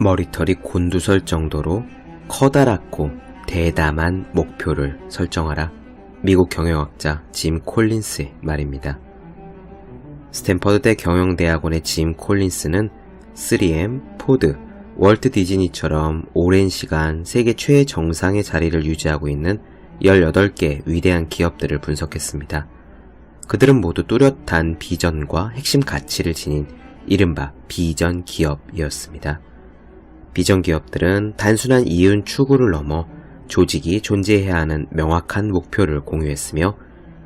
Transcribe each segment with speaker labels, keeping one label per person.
Speaker 1: 머리털이 곤두설 정도로 커다랗고 대담한 목표를 설정하라. 미국 경영학자 짐 콜린스의 말입니다. 스탠퍼드대 경영대학원의 짐 콜린스는 3M, 포드, 월트 디즈니처럼 오랜 시간 세계 최정상의 자리를 유지하고 있는 18개 위대한 기업들을 분석했습니다. 그들은 모두 뚜렷한 비전과 핵심 가치를 지닌 이른바 비전 기업이었습니다. 비전 기업들은 단순한 이윤 추구를 넘어 조직이 존재해야 하는 명확한 목표를 공유했으며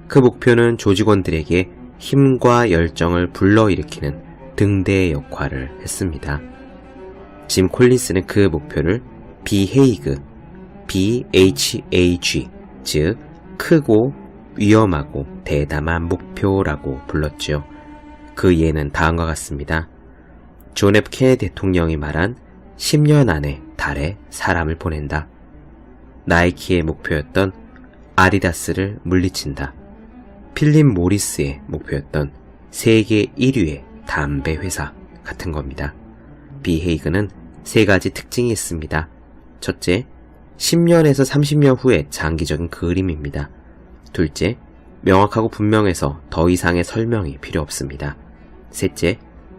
Speaker 1: 그 목표는 조직원들에게 힘과 열정을 불러일으키는 등대의 역할을 했습니다. 짐 콜린스는 그 목표를 BHAG, BHAG, 즉 크고 위험하고 대담한 목표라고 불렀죠. 그 예는 다음과 같습니다. 존 F 케네디 대통령이 말한 10년 안에 달에 사람을 보낸다. 나이키의 목표였던 아디다스를 물리친다. 필립 모리스의 목표였던 세계 1위의 담배 회사 같은 겁니다. BHAG는 세 가지 특징이 있습니다. 첫째, 10년에서 30년 후의 장기적인 그림입니다. 둘째, 명확하고 분명해서 더 이상의 설명이 필요 없습니다. 셋째,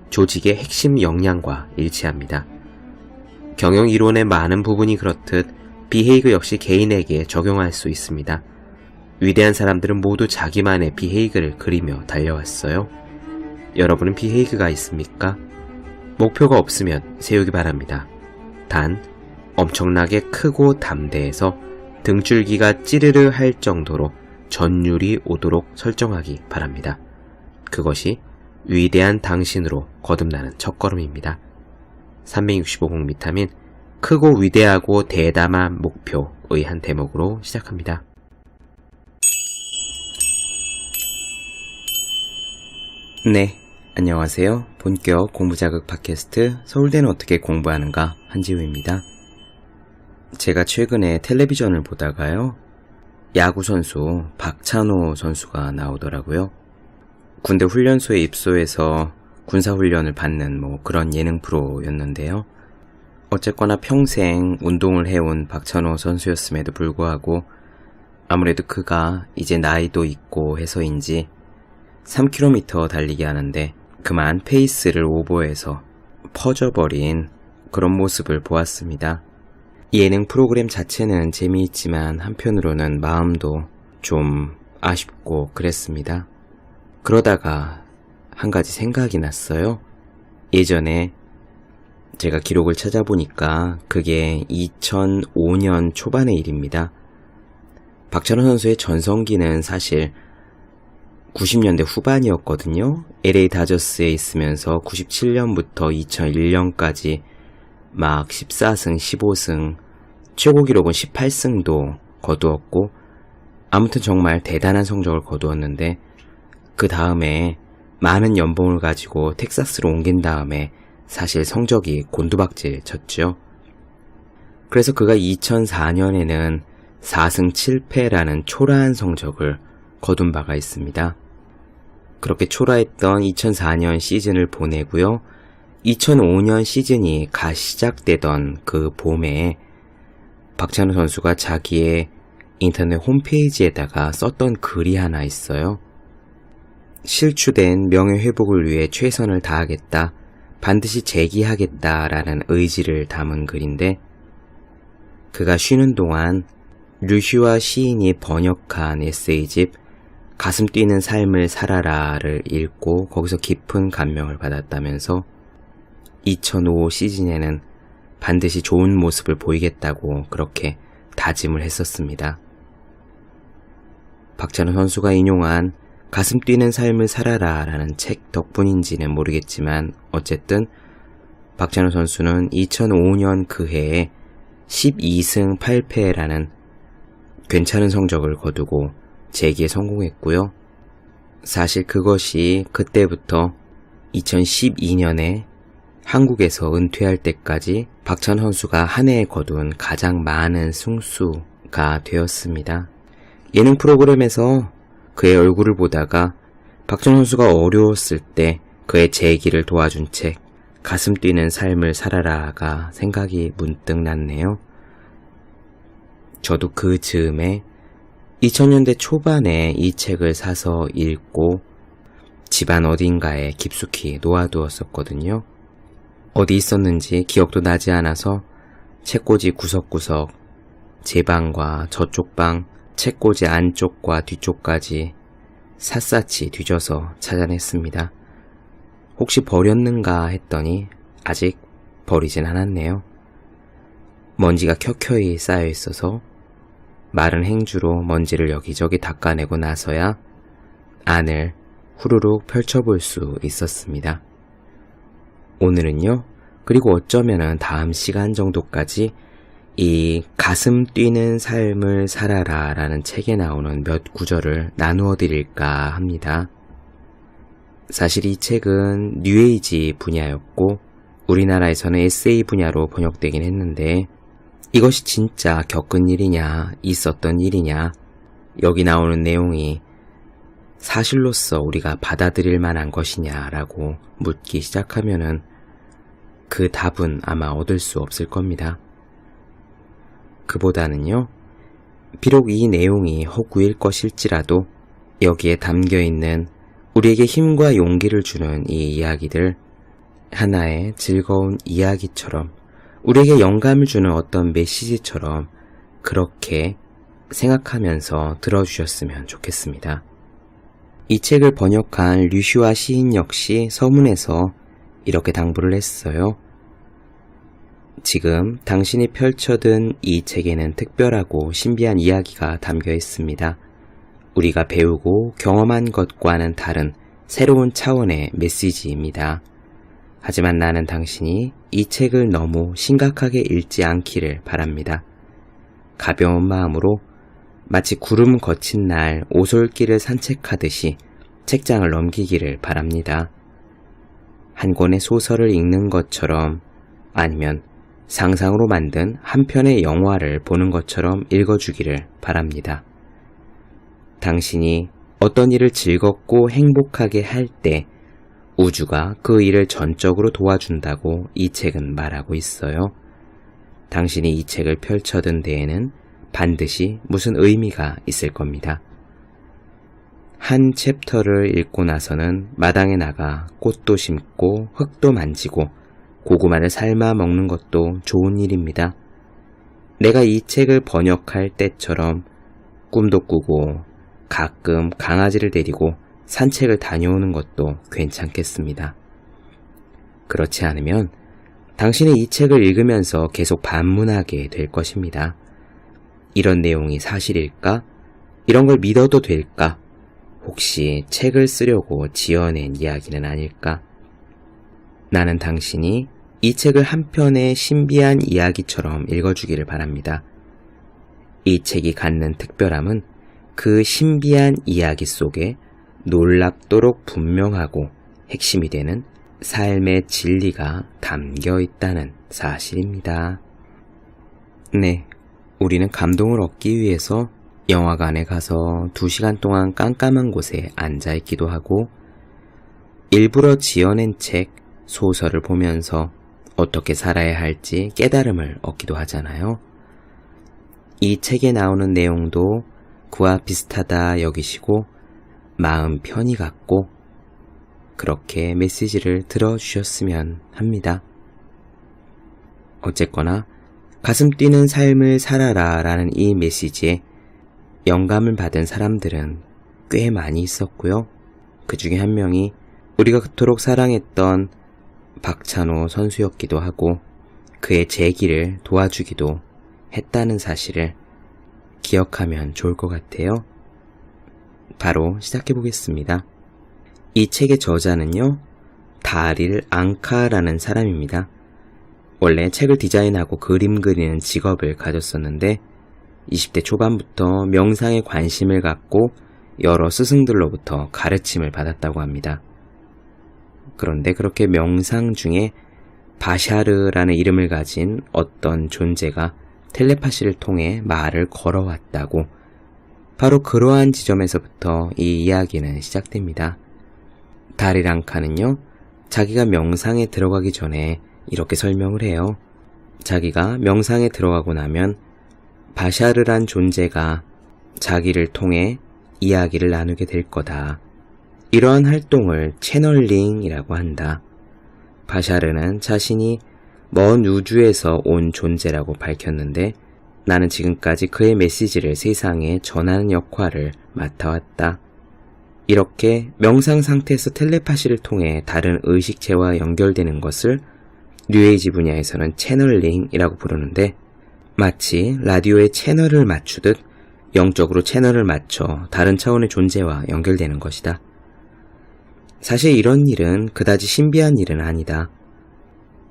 Speaker 1: 조직의 핵심 역량과 일치합니다. 경영 이론의 많은 부분이 그렇듯 BHAG 역시 개인에게 적용할 수 있습니다. 위대한 사람들은 모두 자기만의 BHAG를 그리며 달려왔어요. 여러분은 BHAG가 있습니까? 목표가 없으면 세우기 바랍니다. 단 엄청나게 크고 담대해서 등줄기가 찌르르 할 정도로 전율이 오도록 설정하기 바랍니다. 그것이 위대한 당신으로 거듭나는 첫걸음입니다. 365공 비타민 크고 위대하고 대담한 목표의 한 대목으로 시작합니다. 네, 안녕하세요. 본격 공부자극 팟캐스트 서울대는 어떻게 공부하는가 한지우입니다. 제가 최근에 텔레비전을 보다가요, 야구선수 박찬호 선수가 나오더라고요. 군대 훈련소에 입소해서 군사훈련을 받는 그런 예능 프로였는데요. 어쨌거나 평생 운동을 해온 박찬호 선수였음에도 불구하고 아무래도 그가 이제 나이도 있고 해서인지 3km 달리기 하는데 그만 페이스를 오버해서 퍼져버린 그런 모습을 보았습니다. 예능 프로그램 자체는 재미있지만 한편으로는 마음도 좀 아쉽고 그랬습니다. 그러다가 한 가지 생각이 났어요. 예전에 제가 기록을 찾아보니까 그게 2005년 초반의 일입니다. 박찬호 선수의 전성기는 사실 90년대 후반이었거든요. LA 다저스에 있으면서 97년부터 2001년까지 막 14승, 15승, 최고 기록은 18승도 거두었고 아무튼 정말 대단한 성적을 거두었는데 그 다음에 많은 연봉을 가지고 텍사스로 옮긴 다음에 사실 성적이 곤두박질 쳤죠. 그래서 그가 2004년에는 4승 7패라는 초라한 성적을 거둔 바가 있습니다. 그렇게 초라했던 2004년 시즌을 보내고요. 2005년 시즌이 갓 시작되던 그 봄에 박찬호 선수가 자기의 인터넷 홈페이지에다가 썼던 글이 하나 있어요. 실추된 명예회복을 위해 최선을 다하겠다. 반드시 재기하겠다라는 의지를 담은 글인데 그가 쉬는 동안 류슈아 시인이 번역한 에세이집 가슴 뛰는 삶을 살아라를 읽고 거기서 깊은 감명을 받았다면서 2005 시즌에는 반드시 좋은 모습을 보이겠다고 그렇게 다짐을 했었습니다. 박찬호 선수가 인용한 가슴 뛰는 삶을 살아라 라는 책 덕분인지는 모르겠지만 어쨌든 박찬호 선수는 2005년 그 해에 12승 8패라는 괜찮은 성적을 거두고 재기에 성공했고요. 사실 그것이 그때부터 2012년에 한국에서 은퇴할 때까지 박찬호 선수가 한 해에 거둔 가장 많은 승수가 되었습니다. 예능 프로그램에서 그의 얼굴을 보다가 박찬호 선수가 어려웠을 때 그의 재기를 도와준 책 가슴 뛰는 삶을 살아라가 생각이 문득 났네요. 저도 그 즈음에 2000년대 초반에 이 책을 사서 읽고 집안 어딘가에 깊숙이 놓아두었었거든요. 어디 있었는지 기억도 나지 않아서 책꽂이 구석구석, 제 방과 저쪽 방, 책꽂이 안쪽과 뒤쪽까지 샅샅이 뒤져서 찾아냈습니다. 혹시 버렸는가 했더니 아직 버리진 않았네요. 먼지가 켜켜이 쌓여 있어서 마른 행주로 먼지를 여기저기 닦아내고 나서야 안을 후루룩 펼쳐볼 수 있었습니다. 오늘은요, 그리고 어쩌면은 다음 시간 정도까지 이 가슴 뛰는 삶을 살아라 라는 책에 나오는 몇 구절을 나누어 드릴까 합니다. 사실 이 책은 뉴에이지 분야였고 우리나라에서는 에세이 분야로 번역되긴 했는데 이것이 진짜 겪은 일이냐, 있었던 일이냐, 여기 나오는 내용이 사실로서 우리가 받아들일 만한 것이냐라고 묻기 시작하면은 그 답은 아마 얻을 수 없을 겁니다. 그보다는요, 비록 이 내용이 허구일 것일지라도 여기에 담겨있는 우리에게 힘과 용기를 주는 이 이야기들, 하나의 즐거운 이야기처럼 우리에게 영감을 주는 어떤 메시지처럼 그렇게 생각하면서 들어주셨으면 좋겠습니다. 이 책을 번역한 류슈아 시인 역시 서문에서 이렇게 당부를 했어요. 지금 당신이 펼쳐든 이 책에는 특별하고 신비한 이야기가 담겨 있습니다. 우리가 배우고 경험한 것과는 다른 새로운 차원의 메시지입니다. 하지만 나는 당신이 이 책을 너무 심각하게 읽지 않기를 바랍니다. 가벼운 마음으로 마치 구름 거친 날 오솔길을 산책하듯이 책장을 넘기기를 바랍니다. 한 권의 소설을 읽는 것처럼 아니면 상상으로 만든 한 편의 영화를 보는 것처럼 읽어주기를 바랍니다. 당신이 어떤 일을 즐겁고 행복하게 할 때 우주가 그 일을 전적으로 도와준다고 이 책은 말하고 있어요. 당신이 이 책을 펼쳐든 데에는 반드시 무슨 의미가 있을 겁니다. 한 챕터를 읽고 나서는 마당에 나가 꽃도 심고 흙도 만지고 고구마를 삶아 먹는 것도 좋은 일입니다. 내가 이 책을 번역할 때처럼 꿈도 꾸고 가끔 강아지를 데리고 산책을 다녀오는 것도 괜찮겠습니다. 그렇지 않으면 당신이 이 책을 읽으면서 계속 반문하게 될 것입니다. 이런 내용이 사실일까? 이런 걸 믿어도 될까? 혹시 책을 쓰려고 지어낸 이야기는 아닐까? 나는 당신이 이 책을 한 편의 신비한 이야기처럼 읽어주기를 바랍니다. 이 책이 갖는 특별함은 그 신비한 이야기 속에 놀랍도록 분명하고 핵심이 되는 삶의 진리가 담겨 있다는 사실입니다. 네, 우리는 감동을 얻기 위해서 영화관에 가서 2시간 동안 깜깜한 곳에 앉아있기도 하고 일부러 지어낸 책, 소설을 보면서 어떻게 살아야 할지 깨달음을 얻기도 하잖아요. 이 책에 나오는 내용도 그와 비슷하다 여기시고 마음 편히 갖고 그렇게 메시지를 들어주셨으면 합니다. 어쨌거나 가슴 뛰는 삶을 살아라 라는 이 메시지에 영감을 받은 사람들은 꽤 많이 있었고요. 그 중에 한 명이 우리가 그토록 사랑했던 박찬호 선수였기도 하고 그의 재기를 도와주기도 했다는 사실을 기억하면 좋을 것 같아요. 바로 시작해보겠습니다. 이 책의 저자는요, 다릴 앙카라는 사람입니다. 원래 책을 디자인하고 그림 그리는 직업을 가졌었는데 20대 초반부터 명상에 관심을 갖고 여러 스승들로부터 가르침을 받았다고 합니다. 그런데 그렇게 명상 중에 바샤르라는 이름을 가진 어떤 존재가 텔레파시를 통해 말을 걸어왔다고, 바로 그러한 지점에서부터 이 이야기는 시작됩니다. 다릴 앙카는요, 자기가 명상에 들어가기 전에 이렇게 설명을 해요. 자기가 명상에 들어가고 나면 바샤르란 존재가 자기를 통해 이야기를 나누게 될 거다. 이러한 활동을 채널링이라고 한다. 바샤르는 자신이 먼 우주에서 온 존재라고 밝혔는데 나는 지금까지 그의 메시지를 세상에 전하는 역할을 맡아왔다. 이렇게 명상 상태에서 텔레파시를 통해 다른 의식체와 연결되는 것을 뉴에이지 분야에서는 채널링이라고 부르는데 마치 라디오에 채널을 맞추듯 영적으로 채널을 맞춰 다른 차원의 존재와 연결되는 것이다. 사실 이런 일은 그다지 신비한 일은 아니다.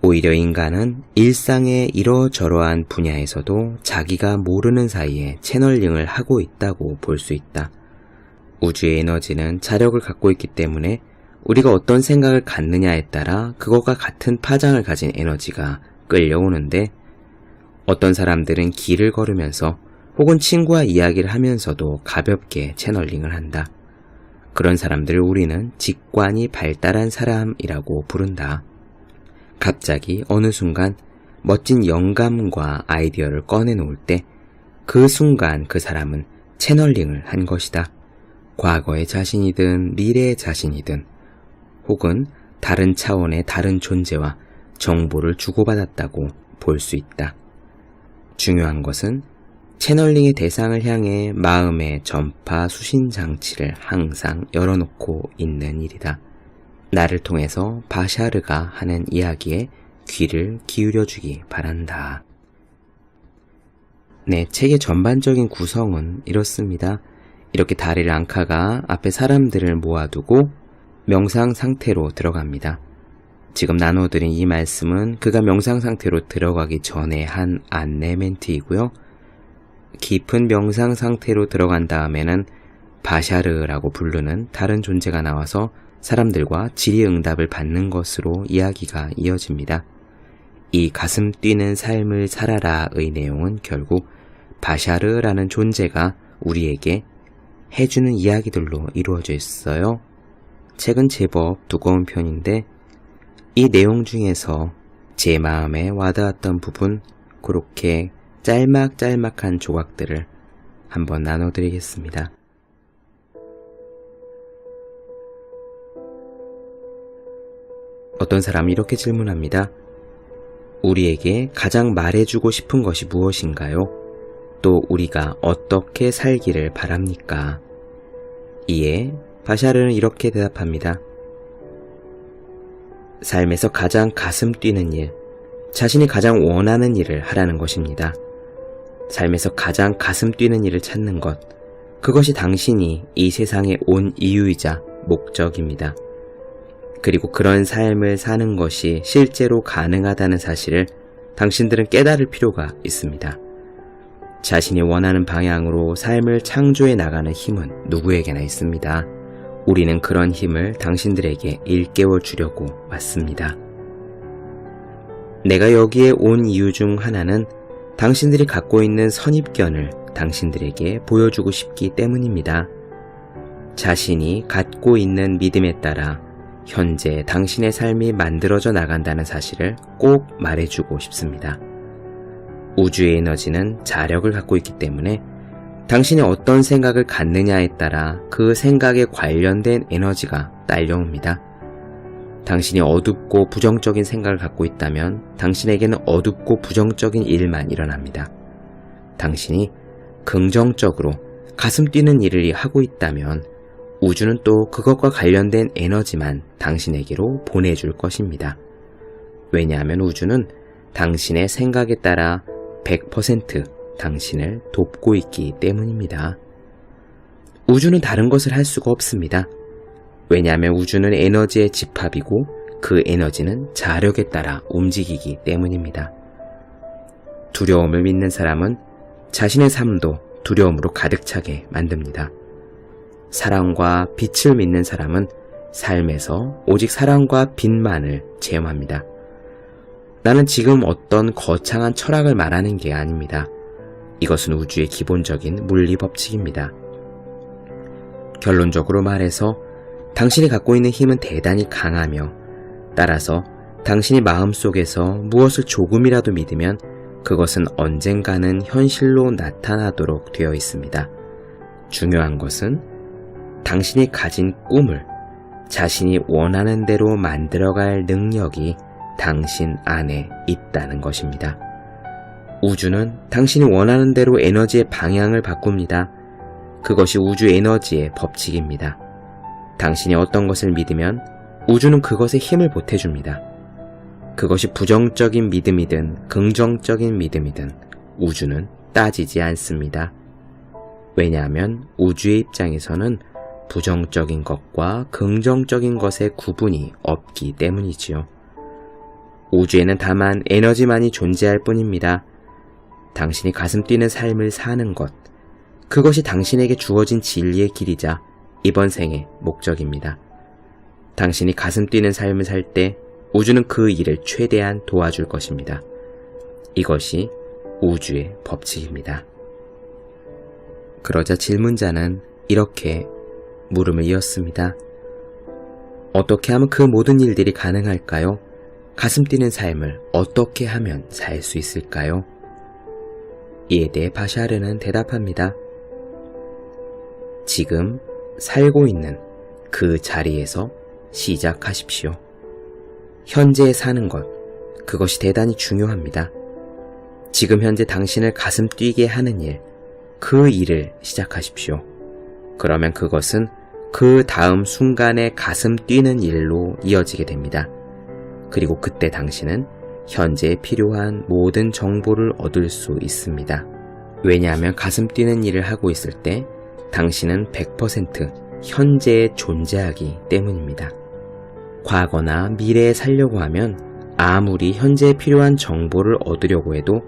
Speaker 1: 오히려 인간은 일상의 이러저러한 분야에서도 자기가 모르는 사이에 채널링을 하고 있다고 볼 수 있다. 우주의 에너지는 자력을 갖고 있기 때문에 우리가 어떤 생각을 갖느냐에 따라 그것과 같은 파장을 가진 에너지가 끌려오는데 어떤 사람들은 길을 걸으면서 혹은 친구와 이야기를 하면서도 가볍게 채널링을 한다. 그런 사람들을 우리는 직관이 발달한 사람이라고 부른다. 갑자기 어느 순간 멋진 영감과 아이디어를 꺼내놓을 때 그 순간 그 사람은 채널링을 한 것이다. 과거의 자신이든 미래의 자신이든 혹은 다른 차원의 다른 존재와 정보를 주고받았다고 볼 수 있다. 중요한 것은 채널링의 대상을 향해 마음의 전파 수신 장치를 항상 열어놓고 있는 일이다. 나를 통해서 바샤르가 하는 이야기에 귀를 기울여주기 바란다. 네, 책의 전반적인 구성은 이렇습니다. 이렇게 다릴 랑카가 앞에 사람들을 모아두고 명상 상태로 들어갑니다. 지금 나눠드린 이 말씀은 그가 명상 상태로 들어가기 전에 한 안내 멘트이고요. 깊은 명상 상태로 들어간 다음에는 바샤르라고 부르는 다른 존재가 나와서 사람들과 질의응답을 받는 것으로 이야기가 이어집니다. 이 가슴 뛰는 삶을 살아라의 내용은 결국 바샤르라는 존재가 우리에게 해주는 이야기들로 이루어져 있어요. 책은 제법 두꺼운 편인데 이 내용 중에서 제 마음에 와닿았던 부분 그렇게 짤막짤막한 조각들을 한번 나눠드리겠습니다. 어떤 사람이 이렇게 질문합니다. 우리에게 가장 말해주고 싶은 것이 무엇인가요? 또 우리가 어떻게 살기를 바랍니까? 이에 바샤르는 이렇게 대답합니다. 삶에서 가장 가슴 뛰는 일, 자신이 가장 원하는 일을 하라는 것입니다. 삶에서 가장 가슴 뛰는 일을 찾는 것, 그것이 당신이 이 세상에 온 이유이자 목적입니다. 그리고 그런 삶을 사는 것이 실제로 가능하다는 사실을 당신들은 깨달을 필요가 있습니다. 자신이 원하는 방향으로 삶을 창조해 나가는 힘은 누구에게나 있습니다. 우리는 그런 힘을 당신들에게 일깨워 주려고 왔습니다. 내가 여기에 온 이유 중 하나는 당신들이 갖고 있는 선입견을 당신들에게 보여주고 싶기 때문입니다. 자신이 갖고 있는 믿음에 따라 현재 당신의 삶이 만들어져 나간다는 사실을 꼭 말해주고 싶습니다. 우주의 에너지는 자력을 갖고 있기 때문에 당신이 어떤 생각을 갖느냐에 따라 그 생각에 관련된 에너지가 딸려옵니다. 당신이 어둡고 부정적인 생각을 갖고 있다면 당신에게는 어둡고 부정적인 일만 일어납니다. 당신이 긍정적으로 가슴 뛰는 일을 하고 있다면 우주는 또 그것과 관련된 에너지만 당신에게로 보내줄 것입니다. 왜냐하면 우주는 당신의 생각에 따라 100% 당신을 돕고 있기 때문입니다. 우주는 다른 것을 할 수가 없습니다. 왜냐하면 우주는 에너지의 집합이고 그 에너지는 자력에 따라 움직이기 때문입니다. 두려움을 믿는 사람은 자신의 삶도 두려움으로 가득 차게 만듭니다. 사랑과 빛을 믿는 사람은 삶에서 오직 사랑과 빛만을 체험합니다. 나는 지금 어떤 거창한 철학을 말하는 게 아닙니다. 이것은 우주의 기본적인 물리 법칙입니다. 결론적으로 말해서 당신이 갖고 있는 힘은 대단히 강하며 따라서 당신이 마음속에서 무엇을 조금이라도 믿으면 그것은 언젠가는 현실로 나타나도록 되어 있습니다. 중요한 것은 당신이 가진 꿈을 자신이 원하는 대로 만들어갈 능력이 당신 안에 있다는 것입니다. 우주는 당신이 원하는 대로 에너지의 방향을 바꿉니다. 그것이 우주 에너지의 법칙입니다. 당신이 어떤 것을 믿으면 우주는 그것에 힘을 보태줍니다. 그것이 부정적인 믿음이든 긍정적인 믿음이든 우주는 따지지 않습니다. 왜냐하면 우주의 입장에서는 부정적인 것과 긍정적인 것의 구분이 없기 때문이지요. 우주에는 다만 에너지만이 존재할 뿐입니다. 당신이 가슴 뛰는 삶을 사는 것, 그것이 당신에게 주어진 진리의 길이자 이번 생의 목적입니다. 당신이 가슴 뛰는 삶을 살 때 우주는 그 일을 최대한 도와줄 것입니다. 이것이 우주의 법칙입니다. 그러자 질문자는 이렇게 물음을 이었습니다. 어떻게 하면 그 모든 일들이 가능할까요? 가슴 뛰는 삶을 어떻게 하면 살 수 있을까요? 이에 대해 바샤르는 대답합니다. 지금 살고 있는 그 자리에서 시작하십시오. 현재 사는 것, 그것이 대단히 중요합니다. 지금 현재 당신을 가슴 뛰게 하는 일, 그 일을 시작하십시오. 그러면 그것은 그 다음 순간에 가슴 뛰는 일로 이어지게 됩니다. 그리고 그때 당신은 현재에 필요한 모든 정보를 얻을 수 있습니다. 왜냐하면 가슴 뛰는 일을 하고 있을 때 당신은 100% 현재에 존재하기 때문입니다. 과거나 미래에 살려고 하면 아무리 현재에 필요한 정보를 얻으려고 해도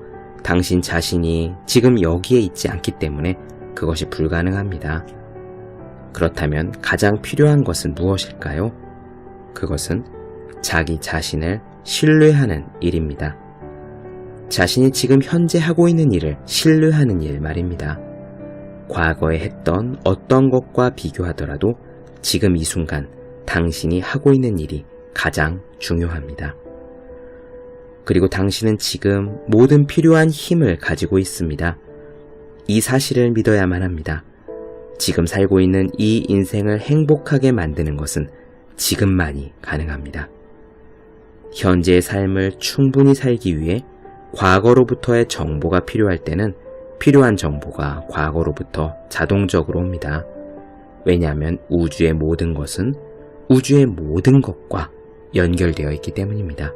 Speaker 1: 당신 자신이 지금 여기에 있지 않기 때문에 그것이 불가능합니다. 그렇다면 가장 필요한 것은 무엇일까요? 그것은 자기 자신을 신뢰하는 일입니다. 자신이 지금 현재 하고 있는 일을 신뢰하는 일 말입니다. 과거에 했던 어떤 것과 비교하더라도 지금 이 순간 당신이 하고 있는 일이 가장 중요합니다. 그리고 당신은 지금 모든 필요한 힘을 가지고 있습니다. 이 사실을 믿어야만 합니다. 지금 살고 있는 이 인생을 행복하게 만드는 것은 지금만이 가능합니다. 현재의 삶을 충분히 살기 위해 과거로부터의 정보가 필요할 때는 필요한 정보가 과거로부터 자동적으로 옵니다. 왜냐하면 우주의 모든 것은 우주의 모든 것과 연결되어 있기 때문입니다.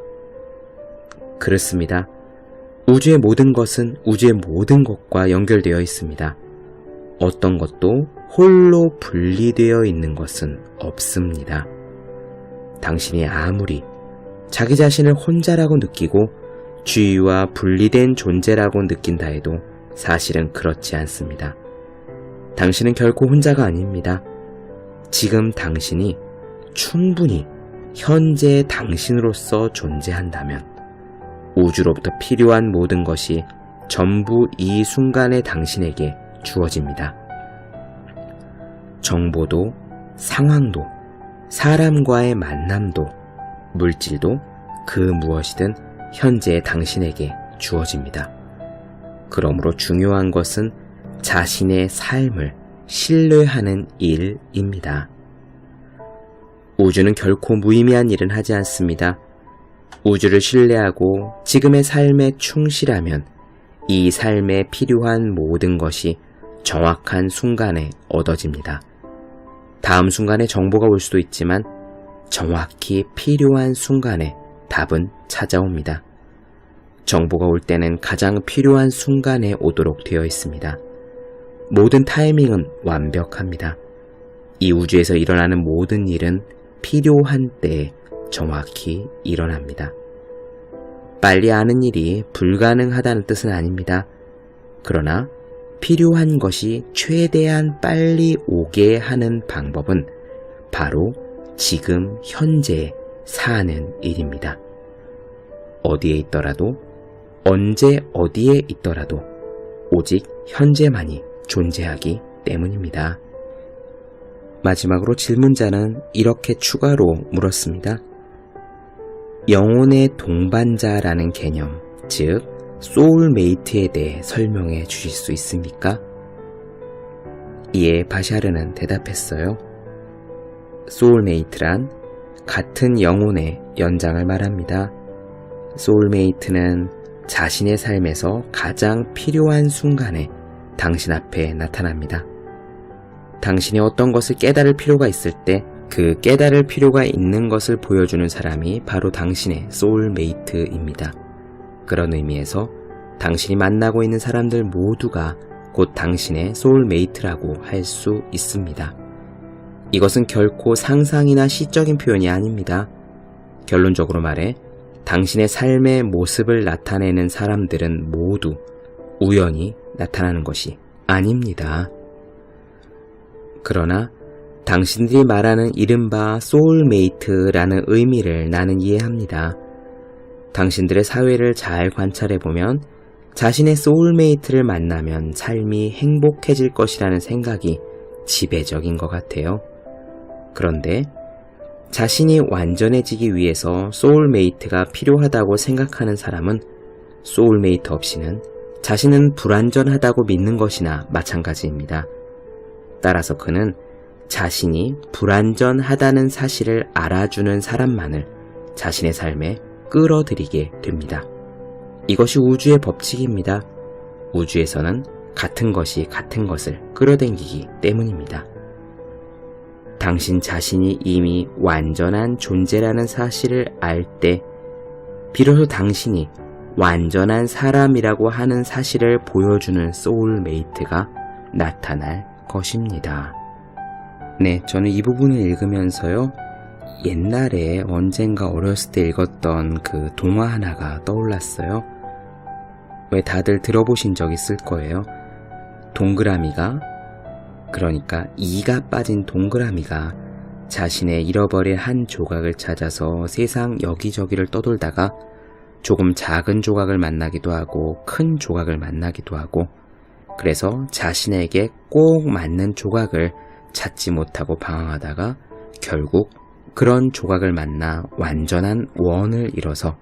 Speaker 1: 그렇습니다. 우주의 모든 것은 우주의 모든 것과 연결되어 있습니다. 어떤 것도 홀로 분리되어 있는 것은 없습니다. 당신이 아무리 자기 자신을 혼자라고 느끼고 주위와 분리된 존재라고 느낀다 해도 사실은 그렇지 않습니다. 당신은 결코 혼자가 아닙니다. 지금 당신이 충분히 현재의 당신으로서 존재한다면 우주로부터 필요한 모든 것이 전부 이 순간의 당신에게 주어집니다. 정보도, 상황도, 사람과의 만남도, 물질도 그 무엇이든 현재의 당신에게 주어집니다. 그러므로 중요한 것은 자신의 삶을 신뢰하는 일입니다. 우주는 결코 무의미한 일은 하지 않습니다. 우주를 신뢰하고 지금의 삶에 충실하면 이 삶에 필요한 모든 것이 정확한 순간에 얻어집니다. 다음 순간에 정보가 올 수도 있지만 정확히 필요한 순간에 답은 찾아옵니다. 정보가 올 때는 가장 필요한 순간에 오도록 되어 있습니다. 모든 타이밍은 완벽합니다. 이 우주에서 일어나는 모든 일은 필요한 때에 정확히 일어납니다. 빨리 아는 일이 불가능하다는 뜻은 아닙니다. 그러나 필요한 것이 최대한 빨리 오게 하는 방법은 바로 지금 현재에 사는 일입니다. 어디에 있더라도 언제 어디에 있더라도 오직 현재만이 존재하기 때문입니다. 마지막으로 질문자는 이렇게 추가로 물었습니다. 영혼의 동반자라는 개념, 즉 소울메이트에 대해 설명해 주실 수 있습니까? 이에 바샤르는 대답했어요. 소울메이트란 같은 영혼의 연장을 말합니다. 소울메이트는 자신의 삶에서 가장 필요한 순간에 당신 앞에 나타납니다. 당신이 어떤 것을 깨달을 필요가 있을 때 그 깨달을 필요가 있는 것을 보여주는 사람이 바로 당신의 소울메이트입니다. 그런 의미에서 당신이 만나고 있는 사람들 모두가 곧 당신의 소울메이트라고 할 수 있습니다. 이것은 결코 상상이나 시적인 표현이 아닙니다. 결론적으로 말해 당신의 삶의 모습을 나타내는 사람들은 모두 우연히 나타나는 것이 아닙니다. 그러나 당신들이 말하는 이른바 소울메이트라는 의미를 나는 이해합니다. 당신들의 사회를 잘 관찰해보면 자신의 소울메이트를 만나면 삶이 행복해질 것이라는 생각이 지배적인 것 같아요. 그런데 자신이 완전해지기 위해서 소울메이트가 필요하다고 생각하는 사람은 소울메이트 없이는 자신은 불완전하다고 믿는 것이나 마찬가지입니다. 따라서 그는 자신이 불완전하다는 사실을 알아주는 사람만을 자신의 삶에 끌어들이게 됩니다. 이것이 우주의 법칙입니다. 우주에서는 같은 것이 같은 것을 끌어당기기 때문입니다. 당신 자신이 이미 완전한 존재라는 사실을 알 때 비로소 당신이 완전한 사람이라고 하는 사실을 보여주는 소울메이트가 나타날 것입니다. 네, 저는 이 부분을 읽으면서요, 옛날에 언젠가 어렸을 때 읽었던 그 동화 하나가 떠올랐어요. 왜 다들 들어보신 적 있을 거예요. 동그라미가, 그러니까 이가 빠진 동그라미가 자신의 잃어버린 한 조각을 찾아서 세상 여기저기를 떠돌다가 조금 작은 조각을 만나기도 하고 큰 조각을 만나기도 하고, 그래서 자신에게 꼭 맞는 조각을 찾지 못하고 방황하다가 결국 그런 조각을 만나 완전한 원을 이뤄서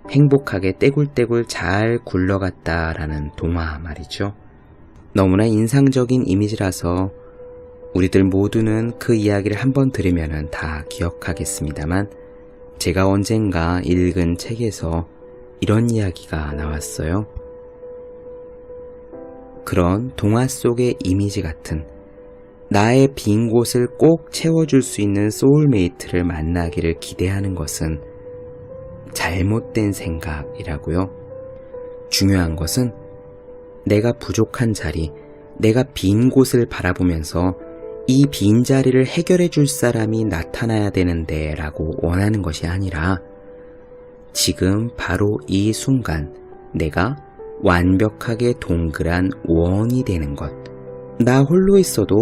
Speaker 1: 행복하게 떼굴떼굴 잘 굴러갔다라는 동화 말이죠. 너무나 인상적인 이미지라서 우리들 모두는 그 이야기를 한번 들으면 다 기억하겠습니다만, 제가 언젠가 읽은 책에서 이런 이야기가 나왔어요. 그런 동화 속의 이미지 같은 나의 빈 곳을 꼭 채워줄 수 있는 소울메이트를 만나기를 기대하는 것은 잘못된 생각이라고요. 중요한 것은 내가 부족한 자리, 내가 빈 곳을 바라보면서 이 빈자리를 해결해 줄 사람이 나타나야 되는데 라고 원하는 것이 아니라 지금 바로 이 순간 내가 완벽하게 동그란 원이 되는 것, 나 홀로 있어도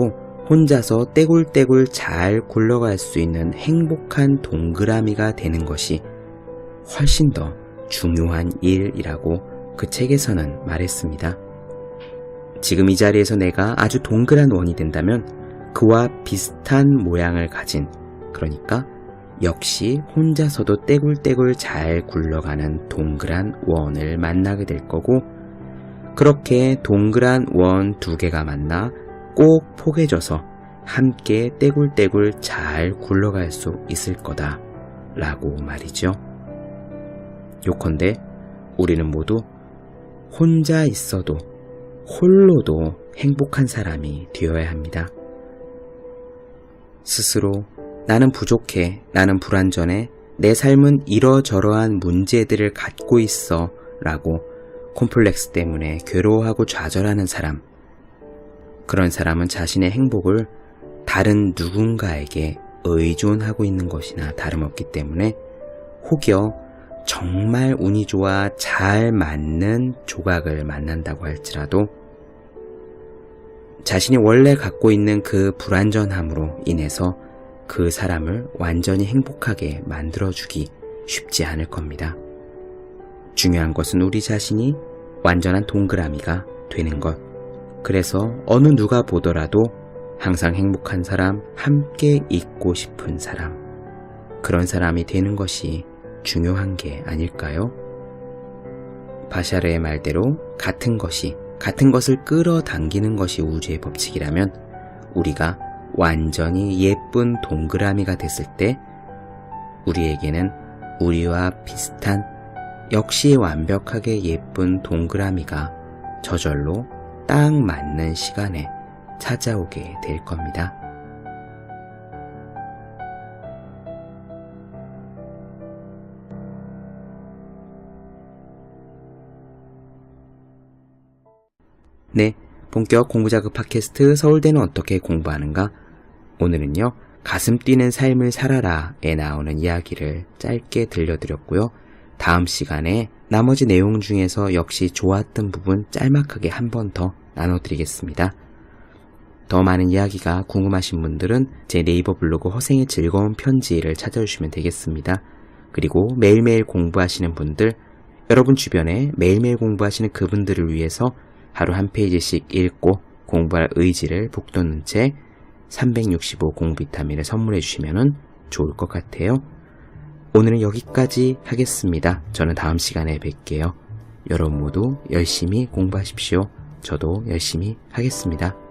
Speaker 1: 혼자서 떼굴떼굴 잘 굴러갈 수 있는 행복한 동그라미가 되는 것이 훨씬 더 중요한 일이라고 그 책에서는 말했습니다. 지금 이 자리에서 내가 아주 동그란 원이 된다면 그와 비슷한 모양을 가진, 그러니까 역시 혼자서도 떼굴떼굴 잘 굴러가는 동그란 원을 만나게 될 거고, 그렇게 동그란 원 두 개가 만나 꼭 포개져서 함께 떼굴떼굴 잘 굴러갈 수 있을 거다 라고 말이죠. 요컨대 우리는 모두 혼자 있어도 홀로도 행복한 사람이 되어야 합니다. 스스로 나는 부족해, 나는 불완전해, 내 삶은 이러저러한 문제들을 갖고 있어 라고 콤플렉스 때문에 괴로워하고 좌절하는 사람, 그런 사람은 자신의 행복을 다른 누군가에게 의존하고 있는 것이나 다름없기 때문에 혹여 정말 운이 좋아 잘 맞는 조각을 만난다고 할지라도 자신이 원래 갖고 있는 그 불완전함으로 인해서 그 사람을 완전히 행복하게 만들어주기 쉽지 않을 겁니다. 중요한 것은 우리 자신이 완전한 동그라미가 되는 것. 그래서 어느 누가 보더라도 항상 행복한 사람, 함께 있고 싶은 사람, 그런 사람이 되는 것이 중요한 게 아닐까요? 바샤르의 말대로 같은 것을 끌어당기는 것이 우주의 법칙이라면 우리가 완전히 예쁜 동그라미가 됐을 때 우리에게는 우리와 비슷한 역시 완벽하게 예쁜 동그라미가 저절로 딱 맞는 시간에 찾아오게 될 겁니다. 네, 본격 공부자극 팟캐스트 서울대는 어떻게 공부하는가? 오늘은요, 가슴 뛰는 삶을 살아라에 나오는 이야기를 짧게 들려드렸고요. 다음 시간에 나머지 내용 중에서 역시 좋았던 부분 짤막하게 한 번 더 나눠드리겠습니다. 더 많은 이야기가 궁금하신 분들은 제 네이버 블로그 허생의 즐거운 편지를 찾아주시면 되겠습니다. 그리고 매일매일 공부하시는 분들, 여러분 주변에 매일매일 공부하시는 그분들을 위해서 하루 한 페이지씩 읽고 공부할 의지를 북돋는 책 365 공부 비타민을 선물해 주시면 좋을 것 같아요. 오늘은 여기까지 하겠습니다. 저는 다음 시간에 뵐게요. 여러분 모두 열심히 공부하십시오. 저도 열심히 하겠습니다.